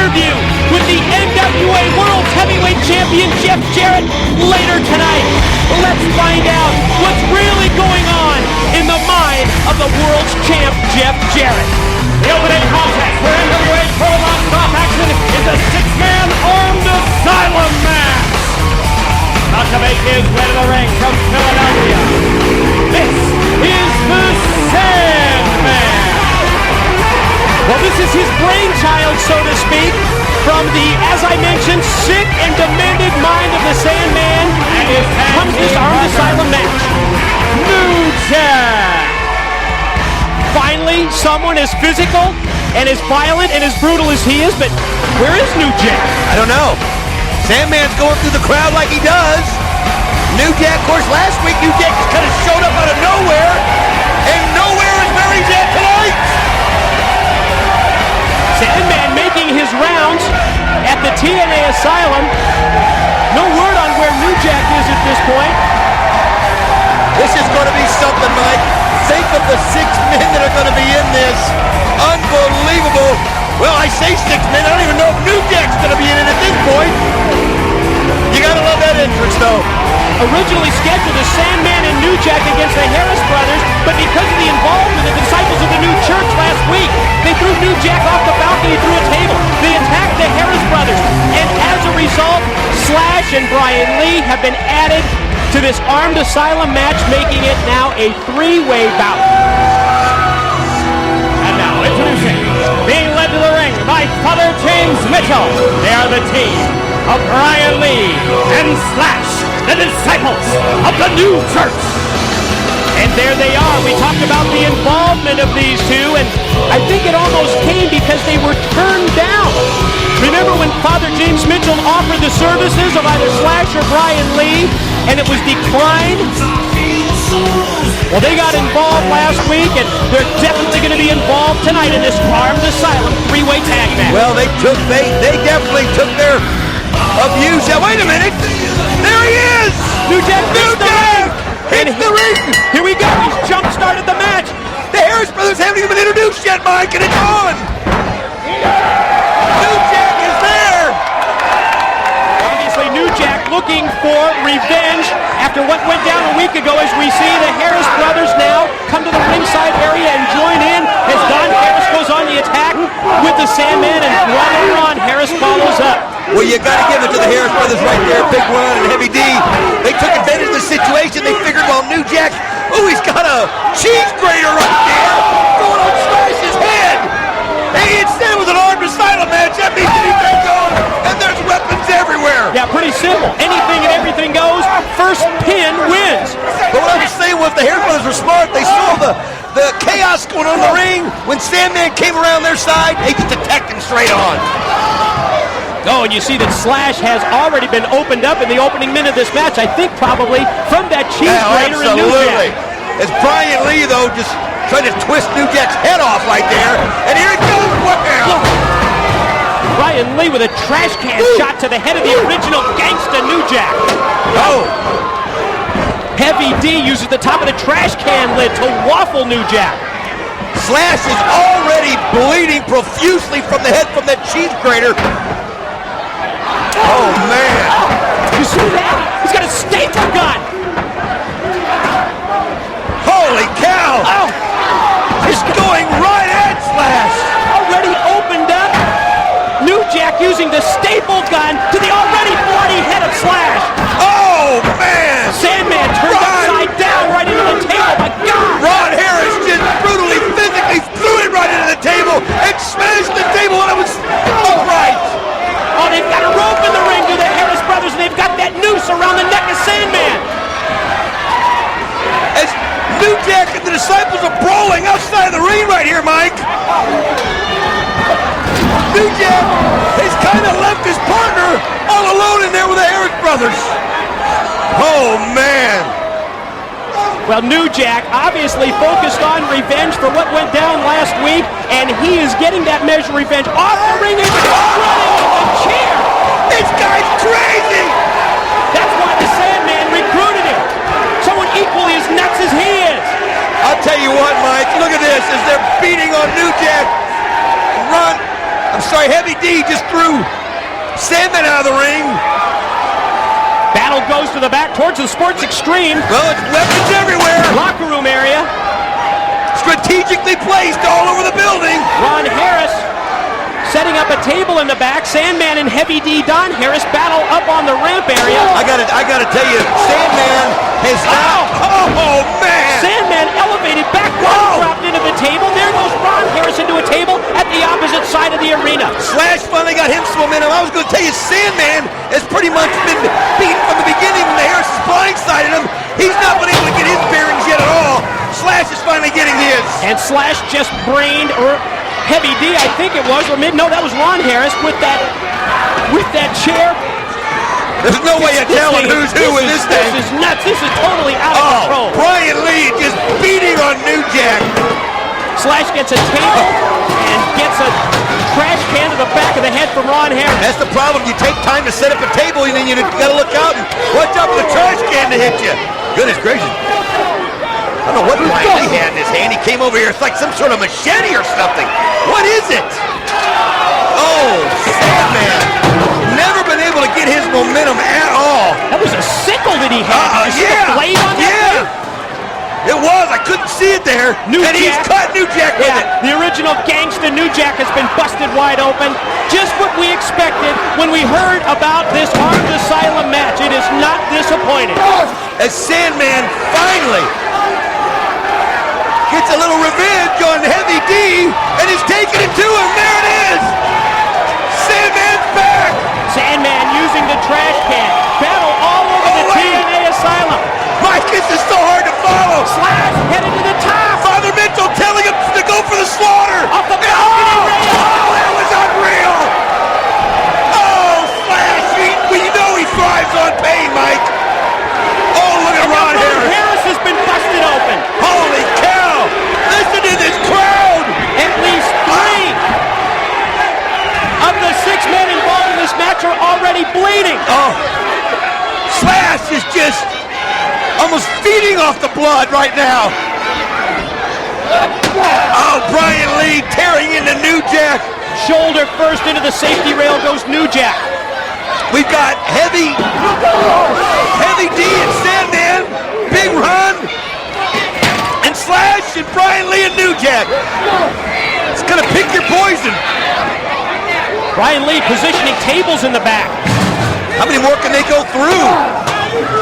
interview with the NWA World Heavyweight Champion Jeff Jarrett later tonight. Let's find out what's really going on in the mind of the world's champ, Jeff Jarrett. The opening contest for NWA Pro Non-Stop Action is a six-man armed asylum match. About to make his way to the ring from Philadelphia, this is the Sandman. Well, this is his brainchild, so to speak, from the, as I mentioned, sick and demented mind of the Sandman. And his comes this armed asylum match. New Jack. Finally, someone as physical and as violent and as brutal as he is, but where is New Jack? I don't know. Sandman's going through the crowd like he does. New Jack, of course, last week New Jack just kind of showed up out of nowhere, and nowhere is where he's at tonight. Sandman making his rounds at the TNA Asylum. No word on where New Jack is at this point. This is going to be something, Mike. Think of the 6 men that are going to be in this. Unbelievable. Well, I say 6 men. I don't even know if New Jack's going to be in it at this point. You got to love that entrance, though. Originally scheduled as Sandman and New Jack against the Harris brothers, but because of the involvement of the disciples of the new church last week, they threw New Jack off the balcony through a table. They attacked the Harris brothers, and as a result, Slash and Brian Lee have been added to this armed asylum match, making it now a 3-way bout. And now introducing, being led to the ring by Father James Mitchell. They are the team of Brian Lee and Slash, the disciples of the new church. And there they are. We talked about the involvement of these two, and I think it almost came because they were turned down. Remember when Father James Mitchell offered the services of either Slash or Brian Lee, and it was declined? Well, they got involved last week, and they're definitely going to be involved tonight in this armed asylum 3-way tag match. Well, they definitely took their abuse. Now, wait a minute. There he is. New Jack missed the ring. And the ring. Here we go. He's jump-started the match. The Harris brothers haven't even been introduced yet, Mike, and it's on. New Jack is there. Obviously, New Jack looking for revenge after what went down a week ago, as we see the Harris brothers now come to the ringside area and join in as Don Harris goes on the attack with the Sandman, and brother Ron Harris follows up. Well, you got to give it to the Harris brothers right there, Big Ron and Heavy D. They took advantage of the situation. They figured, well, New Jack, he's got a cheese grater right there going on Slash's head. Hey, instead it was an armed asylum match. That means anything goes, and there's weapons everywhere. Yeah, pretty simple. Anything and everything goes. First pin wins. But what I was saying was the Harris brothers were smart. They saw the chaos going on in the ring. When Sandman came around their side, they just attacked him straight on. Oh, and you see that Slash has already been opened up in the opening minute of this match, I think probably from that cheese grater in New Jack. As Brian Lee, though, just trying to twist New Jack's head off right there. And here it goes. What now? Brian Lee with a trash can shot to the head of the original gangsta New Jack. Oh. Heavy D uses the top of the trash can lid to waffle New Jack. Slash is already bleeding profusely from the head from that cheese grater. Oh, man. You see that? He's got a staple gun. Holy cow. Oh. He's going right at Slash. Already opened up. New Jack using the staple gun to the already bloody head of Slash. Oh, man. Sandman turned upside down right into the table. My God. Ron Harris just brutally, physically threw it right into the table and smashed the table, and it was all right. Oh, they've got a rope in the ring to the Harris brothers, and they've got that noose around the neck of Sandman. As New Jack and the disciples are brawling outside of the ring right here, Mike. New Jack has kind of left his partner all alone in there with the Harris brothers. Oh, man. Well, New Jack obviously focused on revenge for what went down last week, and he is getting that measure of revenge off the ring and running with the chair. This guy's crazy. That's why the Sandman recruited him. Someone equally as nuts as he is. I'll tell you what, Mike, look at this as they're beating on New Jack. I'm sorry, Heavy D just threw Sandman out of the ring. Battle goes to the back towards the Sports Extreme. Well, it's weapons everywhere. Locker room area. Strategically placed all over the building. Ron Harris setting up a table in the back. Sandman and Heavy D Don Harris battle up on the ramp area. I gotta tell you, Sandman has now. Oh man! Sandman elevated back, dropped into the table. There goes Ron Harris into a table at the opposite side of the arena. Slash finally got him some momentum. I was going to tell you, Sandman has pretty much been beaten from the beginning when the Harris has blindsided him. He's not been able to get his bearings yet at all. Slash is finally getting his. And Slash just brained Heavy D, I think it was, or no, that was Ron Harris with that chair. There's no way of telling who's who in this thing. This is nuts. This is totally out of control. Brian Lee just beating on New Jack. Slash gets a table and gets a trash can to the back of the head from Ron Harris. That's the problem. You take time to set up a table, and then you got to look out and watch out for the trash can to hit you. Goodness gracious. I don't know what Brian Lee had in his hand. He came over here. It's like some sort of machete or something. What is it? Oh, Sandman. Never been able to get his momentum at all. That was a sickle that he had. Did you see the blade on that thing? It was. I couldn't see it there. He's cut New Jack with it. The original gangsta New Jack has been busted wide open. Just what we expected when we heard about this Armed Asylum match. It is not disappointing. As Sandman finally gets a little revenge on Heavy D and is taking it to him. There it is. Sandman's back. Sandman using the trash can. Battle all over the TNA Asylum. Mike, this is so hard to follow. Slash headed to the top. Father Mitchell telling him to go for the slaughter. Off the balcony rail. Oh, that was unreal. Oh, Slash, we know he thrives on pain, Mike. Oh, look at Ron Harris. Harris has been busted open. Holy cow. Listen to this crowd. At least 3 of the 6 men involved in this match are already bleeding. Oh, Slash is just almost feeding off the blood right now. Oh, Brian Lee tearing into New Jack. Shoulder first into the safety rail goes New Jack. We've got Heavy D and Sandman, Big Ron, and Slash and Brian Lee and New Jack. It's gonna pick your poison. Brian Lee positioning tables in the back. How many more can they go through?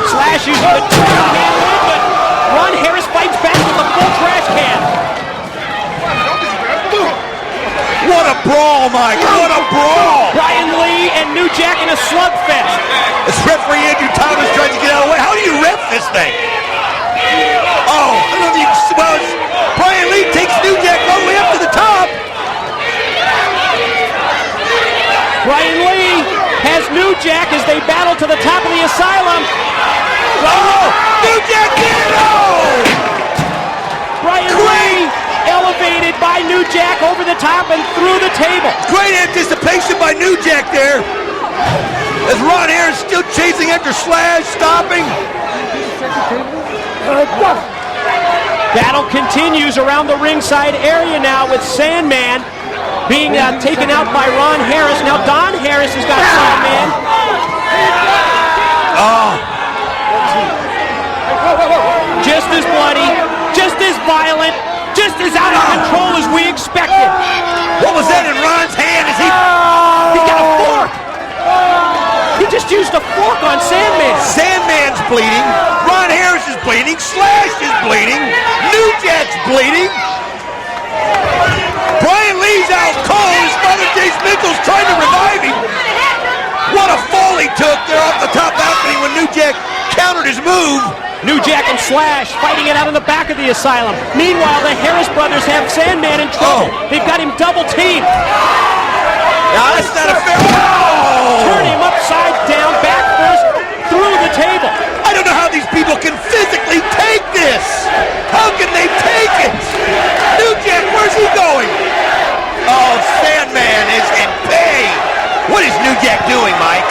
Slash using the trash can lid, but Ron Harris fights back with the full trash can. What a brawl, Mike! What a brawl! Brian Lee and New Jack in a slugfest. As referee Andrew Thomas tries to get out of the way. How do you ref this thing? Oh, I don't know if you can. Well, Brian Lee takes New Jack all the way up to the top. Brian Lee has New Jack as they battle to the top of the asylum. Oh, New Jack did it! Oh! Brian Lee elevated by New Jack over the top and through the table. Great anticipation by New Jack there. As Ron Harris still chasing after Slash, stopping. Battle continues around the ringside area now with Sandman being taken out by Ron Harris. Now Don Harris has got Sandman. Oh. Just as bloody, just as violent, just as out of control as we expected. What was that in Ron's hand? Is he got a fork. He just used a fork on Sandman. Sandman's bleeding. Ron Harris is bleeding. Slash is bleeding. New Jack's bleeding. Brian Lee's out cold. His father, James Mitchell's trying to revive him. What a fall he took there off the top balcony when New Jack countered his move. New Jack and Slash fighting it out in the back of the asylum. Meanwhile, the Harris brothers have Sandman in trouble. They've got him double teamed. Now, that's not a fair. Turn him upside down, back first, through the table. I don't know how these people can physically take this. How can they take it? New Jack, where's he going? Oh, Sandman is in pain. What is New Jack doing, Mike?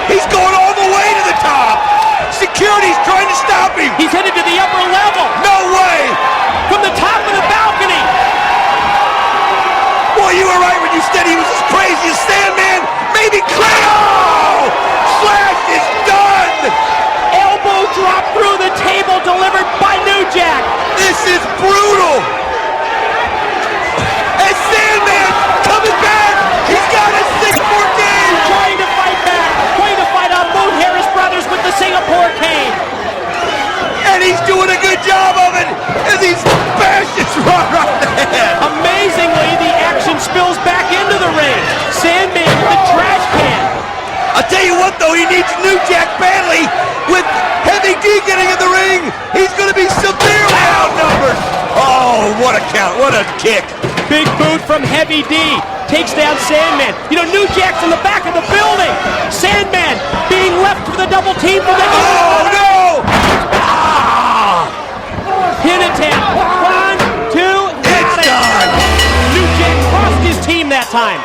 He's going all the way to the top. Security's trying to stop him. He's headed to the upper level. No way. From the top of the balcony. Boy, you were right when you said he was as crazy is brutal. And Sandman coming back. He's got a 6-more game. Trying to fight back. Trying to fight off both Harris brothers with the Singapore cane. And he's doing a good job of it as he bashes right in the head. Amazingly, the action spills back into the ring. Sandman with the trash can. I'll tell you what, though, he needs New Jack badly. With Heavy D getting in the ring, he's going to be severely outnumbered. Oh, what a count. What a kick. Big boot from Heavy D. Takes down Sandman. You know, New Jack's in the back of the building. Sandman being left for the double team for the... Oh, no! Pin attempt. 1, 2, It's done. New Jack crossed his team that time.